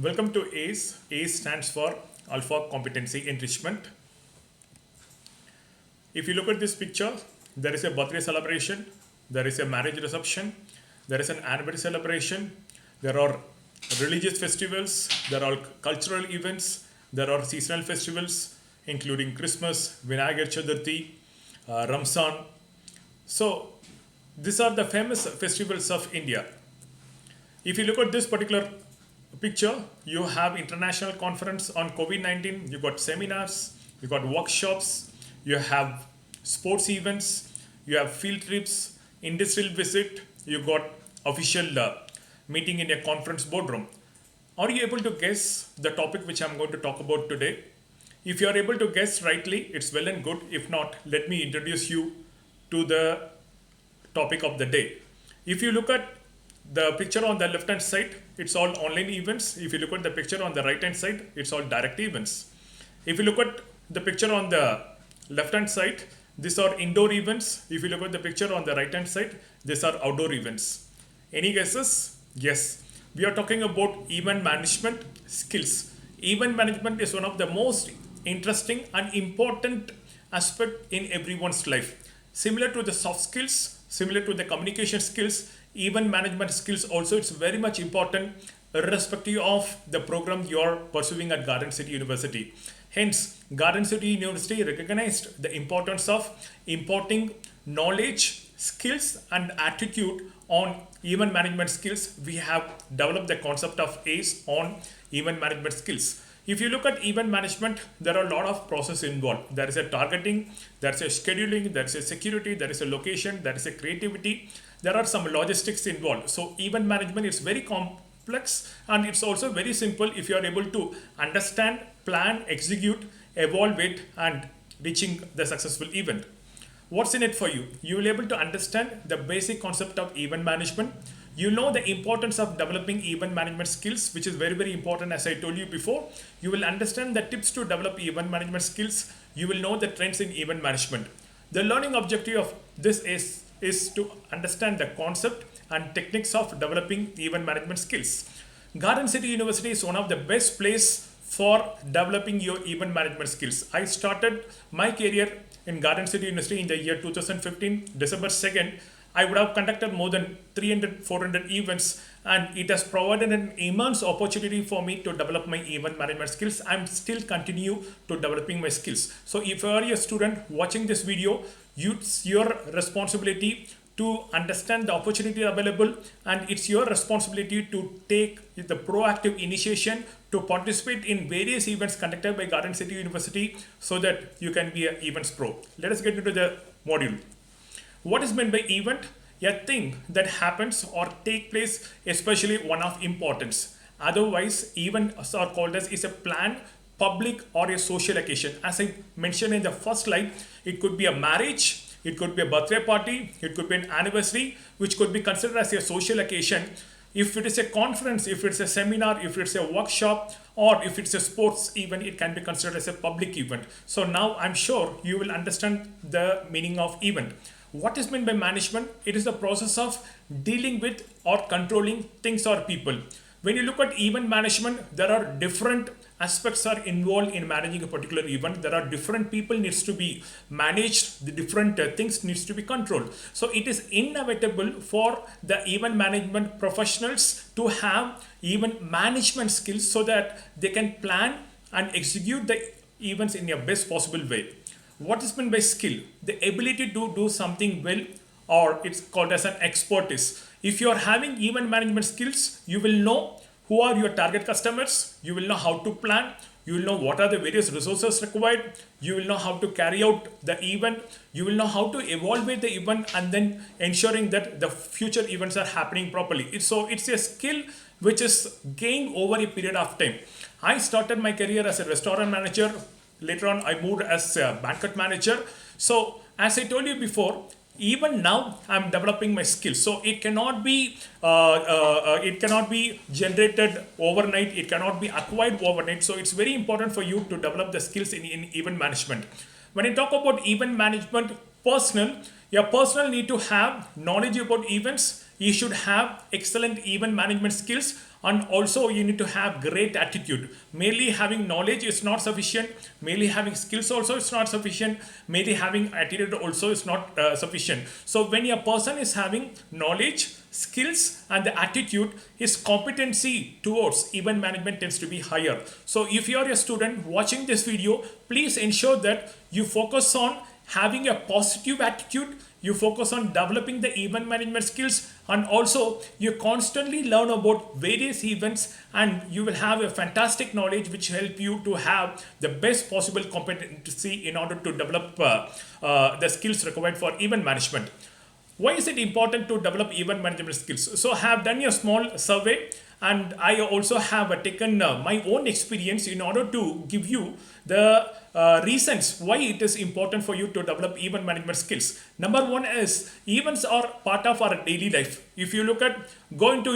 Welcome to ACE. ACE stands for Alpha Competency Enrichment. If you look at this picture, there is a birthday celebration, there is a marriage reception, there is an anniversary celebration, there are religious festivals, there are cultural events, there are seasonal festivals, including Christmas, Vinayagar Chaturthi, Ramzan. So, these are the famous festivals of India. If you look at this particular picture, you have international conference on COVID-19, you got seminars, you got workshops, you have sports events, you have field trips, industrial visit, you got official meeting in a conference boardroom. Are you able to guess the topic which I'm going to talk about today? If you are able to guess rightly, it's well and good. If not, let me introduce you to the topic of the day. If you look at the picture on the left hand side, it's all online events. If you look at the picture on the right hand side, it's all direct events. If you look at the picture on the left hand side, these are indoor events. If you look at the picture on the right hand side, these are outdoor events. Any guesses? Yes. We are talking about event management skills. Event management is one of the most interesting and important aspect in everyone's life. Similar to the soft skills, similar to the communication skills, event management skills also it's very much important irrespective of the program you are pursuing at Garden City University. Hence, Garden City University recognized the importance of importing knowledge, skills and attitude on event management skills. We have developed the concept of ACE on event management skills. If you look at event management, there are a lot of process involved. There is a targeting, there is a scheduling, there is a security, there is a location, there is a creativity. There are some logistics involved. So event management is very complex and it's also very simple if you are able to understand, plan, execute, evaluate and reaching the successful event. What's in it for you? You will be able to understand the basic concept of event management. You know the importance of developing event management skills, which is very important as I told you before. You will understand the tips to develop event management skills. You will know the trends in event management. The learning objective of this is to understand the concept and techniques of developing event management skills. Garden City University is one of the best place for developing your event management skills. I started my career in Garden City University in the year 2015, December 2nd. I would have conducted more than 300, 400 events and it has provided an immense opportunity for me to develop my event management skills. I'm still continue to developing my skills. So if you are a student watching this video, it's your responsibility to understand the opportunity available and it's your responsibility to take the proactive initiation to participate in various events conducted by Garden City University so that you can be an events pro. Let us get into the module. What is meant by event? A thing that happens or take place, especially one of importance. Otherwise, events are called as is a planned, public or a social occasion. As I mentioned in the first slide, it could be a marriage, it could be a birthday party, it could be an anniversary, which could be considered as a social occasion. If it is a conference, if it's a seminar, if it's a workshop, or if it's a sports event, it can be considered as a public event. So now I'm sure you will understand the meaning of event. What is meant by management? It is the process of dealing with or controlling things or people. When you look at event management, there are different aspects are involved in managing a particular event. There are different people needs to be managed, the different things needs to be controlled. So it is inevitable for the event management professionals to have event management skills so that they can plan and execute the events in a best possible way. What is meant by skill? The ability to do something well, or it's called as an expertise. If you are having event management skills, you will know who are your target customers, you will know how to plan, you will know what are the various resources required, you will know how to carry out the event, you will know how to evaluate the event and then ensuring that the future events are happening properly. So it's a skill which is gained over a period of time. I started my career as a restaurant manager. Later on, I moved as a banquet manager. So as I told you before, even now I'm developing my skills. So it cannot be generated overnight. It cannot be acquired overnight. So it's very important for you to develop the skills in event management. When I talk about event management, a personal need to have knowledge about events, you should have excellent event management skills, and also you need to have great attitude. Merely having knowledge is not sufficient, merely having skills also is not sufficient, merely having attitude also is not sufficient. So when a person is having knowledge, skills and the attitude, his competency towards event management tends to be higher. So if you are a student watching this video, please ensure that you focus on having a positive attitude, you focus on developing the event management skills, and also you constantly learn about various events, and you will have a fantastic knowledge which help you to have the best possible competency in order to develop the skills required for event management. Why is it important to develop event management skills? So I have done a small survey, and I also have taken my own experience in order to give you the reasons why it is important for you to develop event management skills. Number one is events are part of our daily life. If you look at going to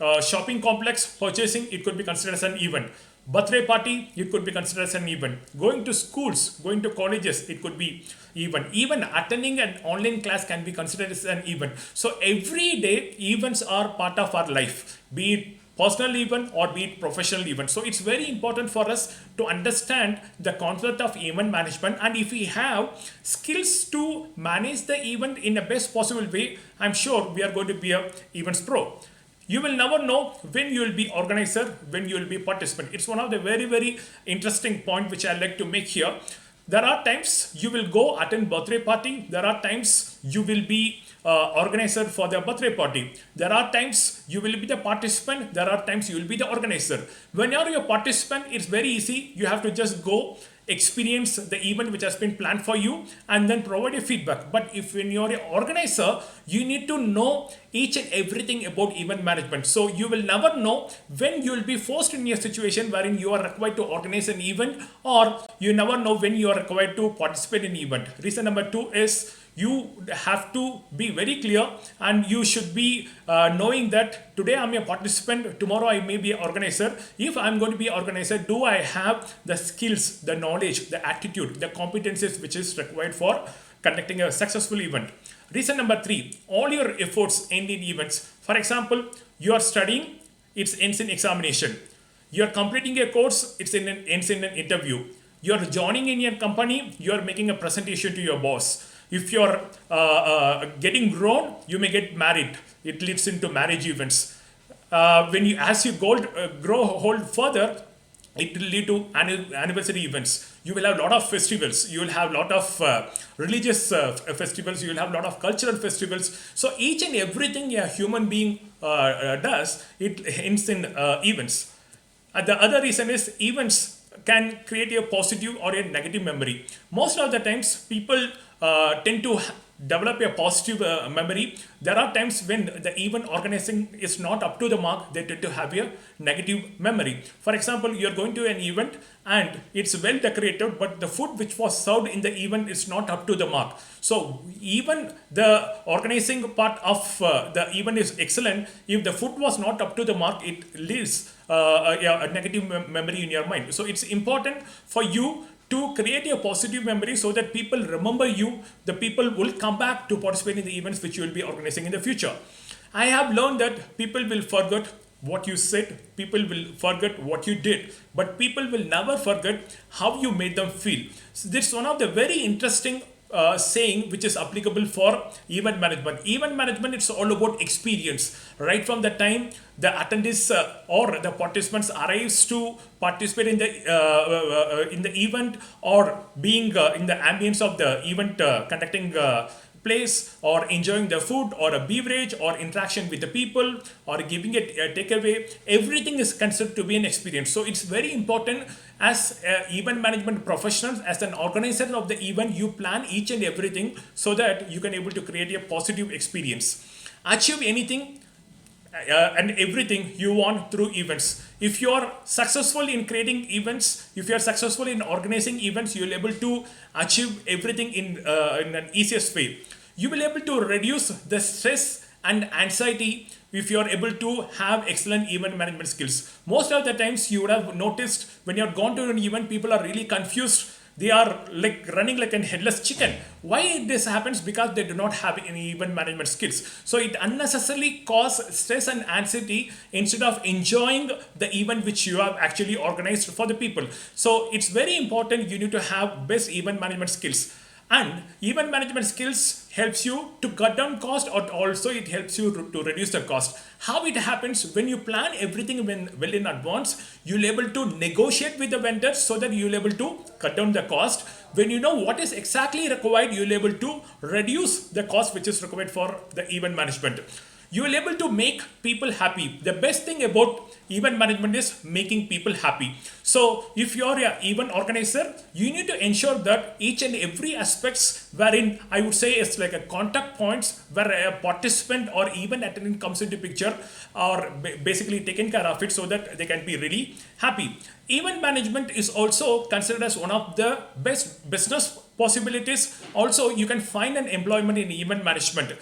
a shopping complex, purchasing, it could be considered as an event. Birthday party, it could be considered as an event. Going to schools, going to colleges, it could be event. Even attending an online class can be considered as an event. So every day events are part of our life, be it personal event or be it professional event. So it's very important for us to understand the concept of event management, and if we have skills to manage the event in the best possible way, I'm sure we are going to be a events pro. You will never know when you will be organizer, when you will be participant. It's one of the very interesting point which I like to make here. There are times you will go attend birthday party. There are times you will be organizer for the birthday party. There are times you will be the participant. There are times you will be the organizer. When you are a participant, it's very easy. You have to just go experience the event which has been planned for you and then provide a feedback. But if when you're an organizer, you need to know each and everything about event management. So you will never know when you will be forced in a situation wherein you are required to organize an event, or you never know when you are required to participate in an event. Reason number two is you have to be very clear, and you should be knowing that today I'm a participant, tomorrow I may be an organizer. If I'm going to be an organizer, do I have the skills, the knowledge, the attitude, the competencies which is required for conducting a successful event? Reason number three, all your efforts end in events. For example, you are studying, it ends in examination. You are completing a course, ends in an interview. You are joining in your company, you are making a presentation to your boss. If you're getting grown, you may get married. It leads into marriage events. As you grow hold further, it will lead to anniversary events. You will have a lot of festivals. You will have a lot of religious festivals. You will have a lot of cultural festivals. So each and everything a human being does, it ends in events. The other reason is events can create a positive or a negative memory. Most of the times, people tend to develop a positive memory. There are times when the event organizing is not up to the mark, they tend to have a negative memory. For example, you're going to an event and it's well decorated, but the food which was served in the event is not up to the mark. So even the organizing part of the event is excellent. If the food was not up to the mark, it leaves a negative memory in your mind. So it's important for you to create a positive memory so that people remember you. The people will come back to participate in the events which you will be organizing in the future. I have learned that people will forget what you said, people will forget what you did, but people will never forget how you made them feel. So this is one of the very interesting saying which is applicable for event management. Event management, it's all about experience. Right from the time the attendees or the participants arrives to participate in the event, or being in the ambience of the event conducting place, or enjoying the food or a beverage or interaction with the people or giving it a takeaway, everything is considered to be an experience. So it's very important as event management professionals, as an organizer of the event, you plan each and everything so that you can able to create a positive experience. Achieve anything and everything you want through events. If you are successful in creating events, if you are successful in organizing events, you will able to achieve everything in an easiest way. You will able to reduce the stress and anxiety if you are able to have excellent event management skills. Most of the times you would have noticed when you have gone to an event, people are really confused. they are like running like a headless chicken. Why this happens? Because they do not have any event management skills. So it unnecessarily causes stress and anxiety instead of enjoying the event which you have actually organized for the people. So it's very important you need to have best event management skills. And event management skills helps you to cut down cost, or also it helps you to reduce the cost. How it happens? When you plan everything well in advance, you'll able to negotiate with the vendors so that you'll able to cut down the cost. When you know what is exactly required, you'll able to reduce the cost which is required for the event management. You will able to make people happy. The best thing about event management is making people happy. So if you're an event organizer, you need to ensure that each and every aspects wherein I would say it's like a contact points where a participant or event attendant comes into picture are basically taken care of it so that they can be really happy. Event management is also considered as one of the best business possibilities. Also, you can find an employment in event management.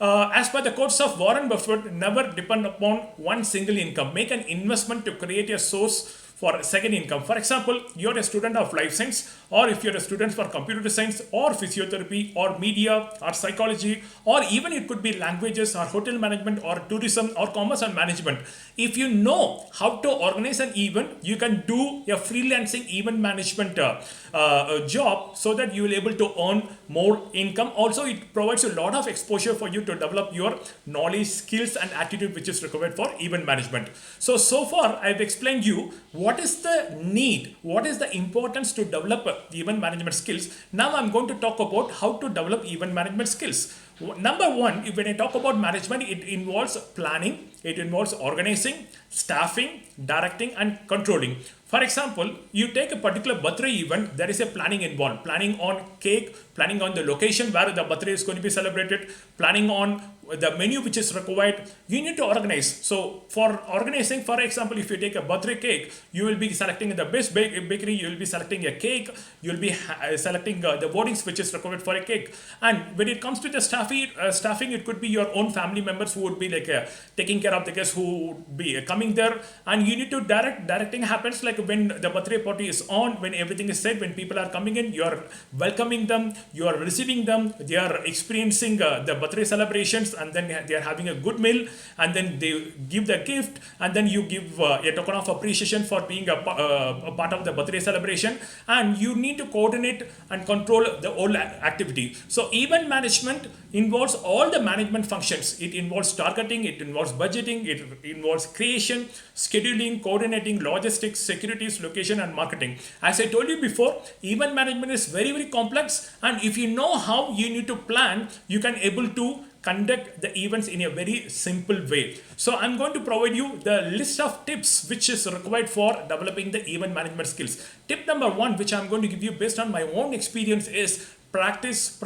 As per the quotes of Warren Buffett, never depend upon one single income. Make an investment to create a source for second income. For example, you're a student of life science, or if you're a student for computer science, or physiotherapy, or media, or psychology, or even it could be languages, or hotel management, or tourism, or commerce and management. If you know how to organize an event, you can do a freelancing event management job so that you will able to earn more income. Also, it provides a lot of exposure for you to develop your knowledge, skills, and attitude which is required for event management. So far I've explained you what is the need, what is the importance to develop event management skills. Now I'm going to talk about how to develop event management skills. Number one, when I talk about management, it involves planning, it involves organizing, staffing, directing, and controlling. For example, you take a particular birthday event, there is a planning involved. Planning on cake, planning on the location where the birthday is going to be celebrated, planning on the menu which is required. You need to organize. So for organizing, for example, if you take a birthday cake, you will be selecting the best bakery, you will be selecting a cake, you will be selecting the wordings which is required for a cake. And when it comes to the staffing, it could be your own family members who would be like taking care of the guests who would be coming there. And you need to directing happens like when the birthday party is on, when everything is said, when people are coming in, you are welcoming them, you are receiving them, they are experiencing the birthday celebrations, and then they are having a good meal, and then they give the gift, and then you give a token of appreciation for being a part of the birthday celebration, and you need to coordinate and control the whole activity. So event management involves all the management functions. It involves targeting, it involves budgeting, it involves creation, scheduling, coordinating, logistics, securities, location, and marketing. As I told you before, event management is very complex, and if you know how you need to plan, you can able to conduct the events in a very simple way. So I'm going to provide you the list of tips which is required for developing the event management skills. Tip number one, which I'm going to give you based on my own experience, is practice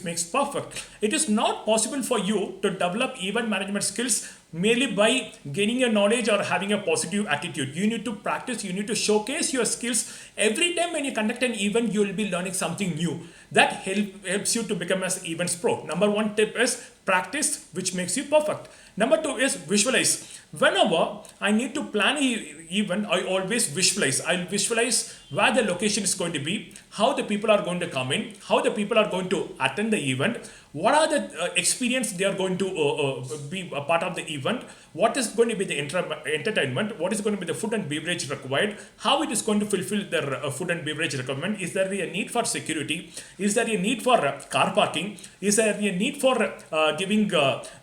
makes perfect. It is not possible for you to develop event management skills merely by gaining a knowledge or having a positive attitude. You need to practice, you need to showcase your skills. Every time when you conduct an event, you will be learning something new. That helps you to become an events pro. Number one tip is practice, which makes you perfect. Number two is visualize. Whenever I need to plan an event, I always visualize. I'll visualize where the location is going to be, how the people are going to come in, how the people are going to attend the event, what are the experience they are going to be a part of the event, what is going to be the entertainment, what is going to be the food and beverage required, how it is going to fulfill their food and beverage requirement, is there a need for security, is there a need for car parking, is there a need for giving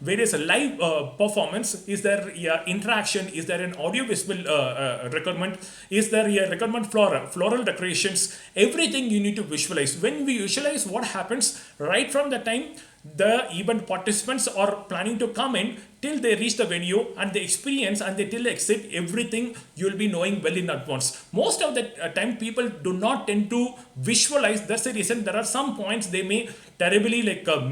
various live performance, is there interaction, is there an audio visual requirement, is there a requirement for floral decorations. Everything you need to visualize. When we visualize, what happens right from the time the event participants are planning to come in till they reach the venue and they experience and they till exit, everything you will be knowing well in advance. Most of the time people do not tend to visualize. That's the reason there are some points they may terribly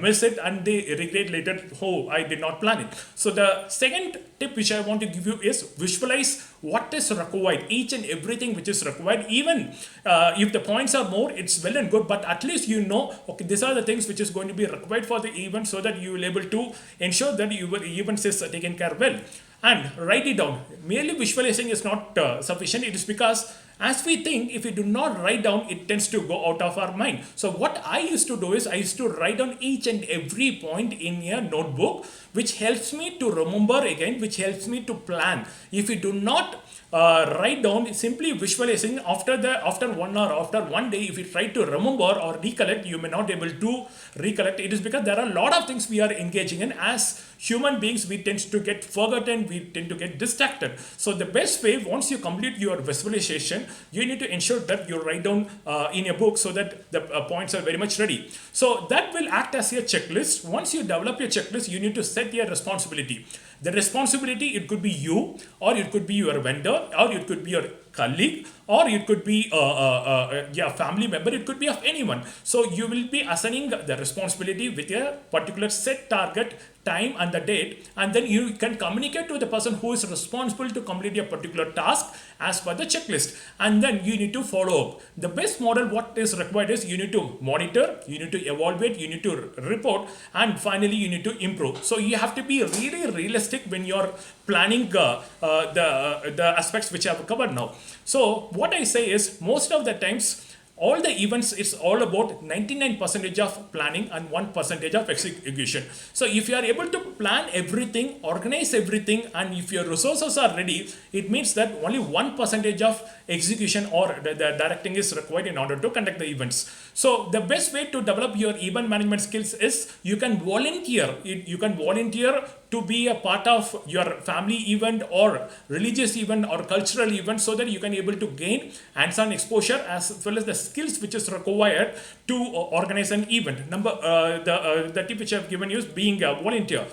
miss it and they regret later, oh, I did not plan it. So the second tip which I want to give you is visualize what is required, each and everything which is required. Even if the points are more, it's well and good, but at least you know, okay, these are the things which is going to be required for the event, so that you will able to ensure that your events is taken care well. And write it down. Merely visualizing is not sufficient. It is because As we think, if we do not write down, it tends to go out of our mind. So what I used to do is I used to write down each and every point in a notebook, which helps me to remember again, which helps me to plan. If we do not write down, simply visualizing, after 1 hour, after one day, if you try to remember or recollect, you may not be able to recollect. It is because there are a lot of things we are engaging in. As human beings, we tend to get forgotten, we tend to get distracted. So the best way, once you complete your visualization, you need to ensure that you write down in a book, so that the points are very much ready. So that will act as a checklist. Once you develop your checklist, you need to set your responsibility. The responsibility, it could be you, or it could be your vendor, or it could be your colleague, or it could be yeah, family member, it could be of anyone. So you will be assigning the responsibility with a particular set target, time and the date, and then you can communicate to the person who is responsible to complete a particular task as per the checklist, and then you need to follow up. The best model, what is required is you need to monitor, you need to evaluate, you need to report, and finally you need to improve. So you have to be really realistic when you're planning the aspects which I have covered now. So what I say is, most of the times, all the events, it's all about 99% of planning and 1% of execution. So if you are able to plan everything, organize everything, and if your resources are ready, it means that only 1% of execution or the directing is required in order to conduct the events. So the best way to develop your event management skills is you can volunteer. You can volunteer to be a part of your family event or religious event or cultural event, so that you can able to gain hands-on exposure as well as the skills which is required to organize an event. The tip which I have given you is being a volunteer.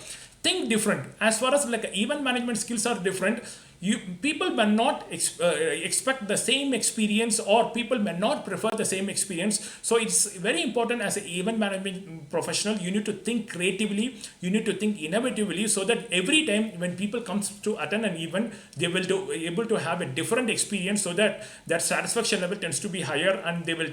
Think different. As far as like event management skills are different, people may not expect the same experience, or people may not prefer the same experience. So it's very important as an event management professional, you need to think creatively, you need to think innovatively, so that every time when people comes to attend an event, they will be able to have a different experience, so that that satisfaction level tends to be higher, and they will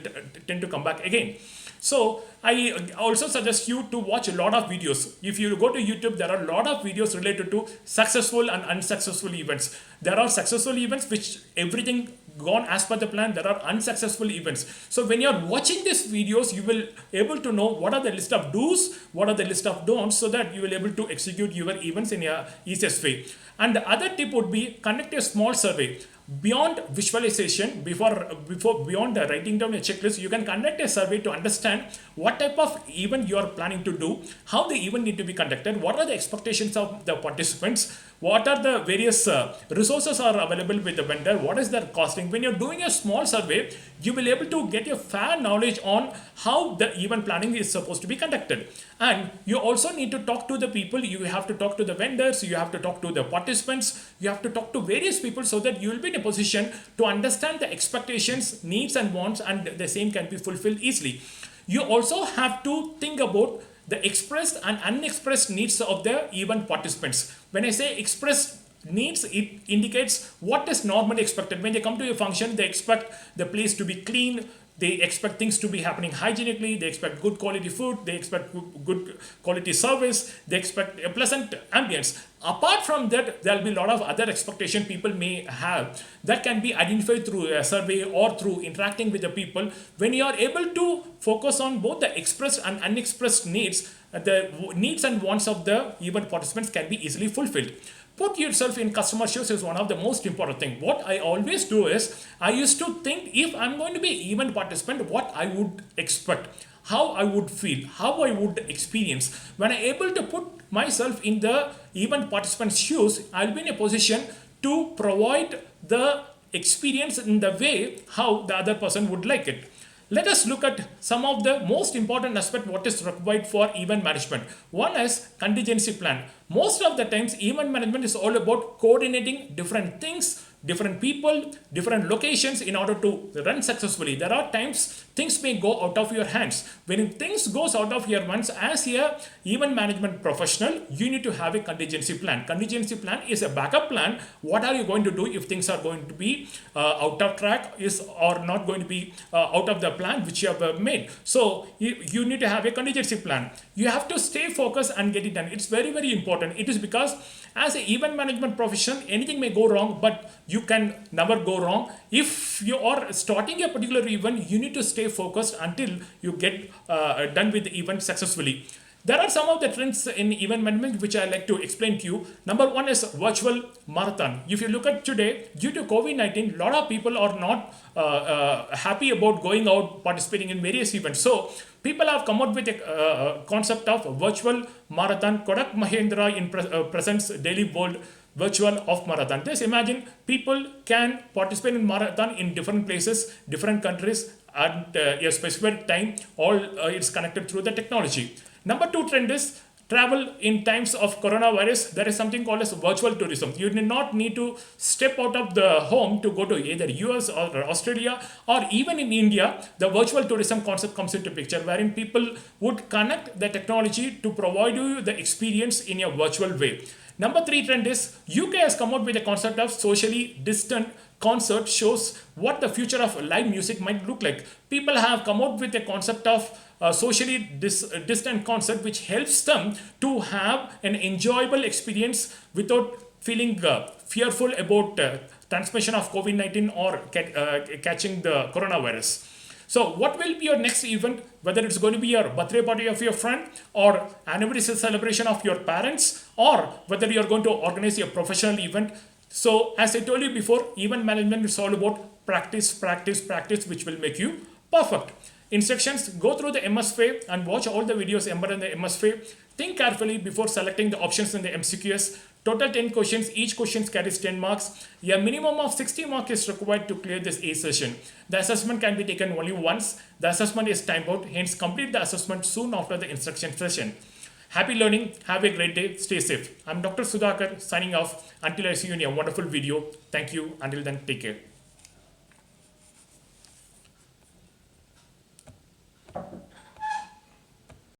tend to come back again. So I also suggest you to watch a lot of videos. If you go to YouTube, there are a lot of videos related to successful and unsuccessful events. There are successful events which everything gone as per the plan. There are unsuccessful events. So when you're watching these videos, you will able to know what are the list of do's, what are the list of don'ts, so that you will able to execute your events in a easiest way. And the other tip would be conduct a small survey. Beyond visualization, beyond the writing down a checklist, you can conduct a survey to understand what type of event you are planning to do, how the event need to be conducted, what are the expectations of the participants, what are the various resources are available with the vendor, what is their costing. When you're doing a small survey, you will be able to get a fair knowledge on how the event planning is supposed to be conducted. And you also need to talk to the people, you have to talk to the vendors, you have to talk to the participants, you have to talk to various people, so that you will be in a position to understand the expectations, needs and wants, and the same can be fulfilled easily. You also have to think about the expressed and unexpressed needs of the event participants. When I say expressed needs, it indicates what is normally expected. When they come to a function, they expect the place to be clean, they expect things to be happening hygienically, they expect good quality food, they expect good quality service, they expect a pleasant ambience. Apart from that, there will be a lot of other expectation people may have that can be identified through a survey or through interacting with the people. When you are able to focus on both the expressed and unexpressed needs, the needs and wants of the event participants can be easily fulfilled. Put yourself in customer shoes is one of the most important thing. What I always do is, I used to think, if I'm going to be an event participant, what I would expect, how I would feel, how I would experience. When I'm able to put myself in the event participant's shoes, I'll be in a position to provide the experience in the way how the other person would like it. Let us look at some of the most important aspect what is required for event management. One is contingency plan. Most of the times, event management is all about coordinating different things, different people, different locations in order to run successfully. There are times things may go out of your hands. When things goes out of your hands, as a event management professional, you need to have a contingency plan. Contingency plan is a backup plan. What are you going to do if things are going to be out of track, or not going to be out of the plan which you have made? So you need to have a contingency plan. You have to stay focused and get it done. It's very, very important. It is because as an event management professional, anything may go wrong, but you can never go wrong. If you are starting a particular event, you need to stay focused until you get done with the event successfully. There are some of the trends in event management which I like to explain to you. Number one is virtual marathon. If you look at today, due to COVID-19, a lot of people are not happy about going out participating in various events. So people have come up with a concept of virtual marathon. Kodak Mahindra presents Daily World virtual of marathon. Just imagine people can participate in marathon in different places, different countries at a specific time. All it's connected through the technology. Number two trend is travel in times of coronavirus. There is something called as virtual tourism. You do not need to step out of the home to go to either US or Australia, or even in India. The virtual tourism concept comes into picture, wherein people would connect the technology to provide you the experience in a virtual way. Number three trend is UK has come out with a concept of socially distant concert. Shows what the future of live music might look like. People have come out with a concept of socially distant concert, which helps them to have an enjoyable experience without feeling fearful about transmission of COVID-19 or catching the coronavirus. So what will be your next event, whether it's going to be your birthday party of your friend, or anniversary celebration of your parents, or whether you're going to organize a professional event. So as I told you before, event management is all about practice, practice, practice, which will make you perfect. Instructions: go through the MSFA and watch all the videos embedded in the MSFA. Think carefully before selecting the options in the MCQs. Total 10 questions, each question carries 10 marks. A minimum of 60 marks is required to clear this A session. The assessment can be taken only once. The assessment is timed out, hence complete the assessment soon after the instruction session. Happy learning, have a great day, stay safe. I'm Dr. Sudhakar signing off until I see you in a wonderful video. Thank you, until then take care.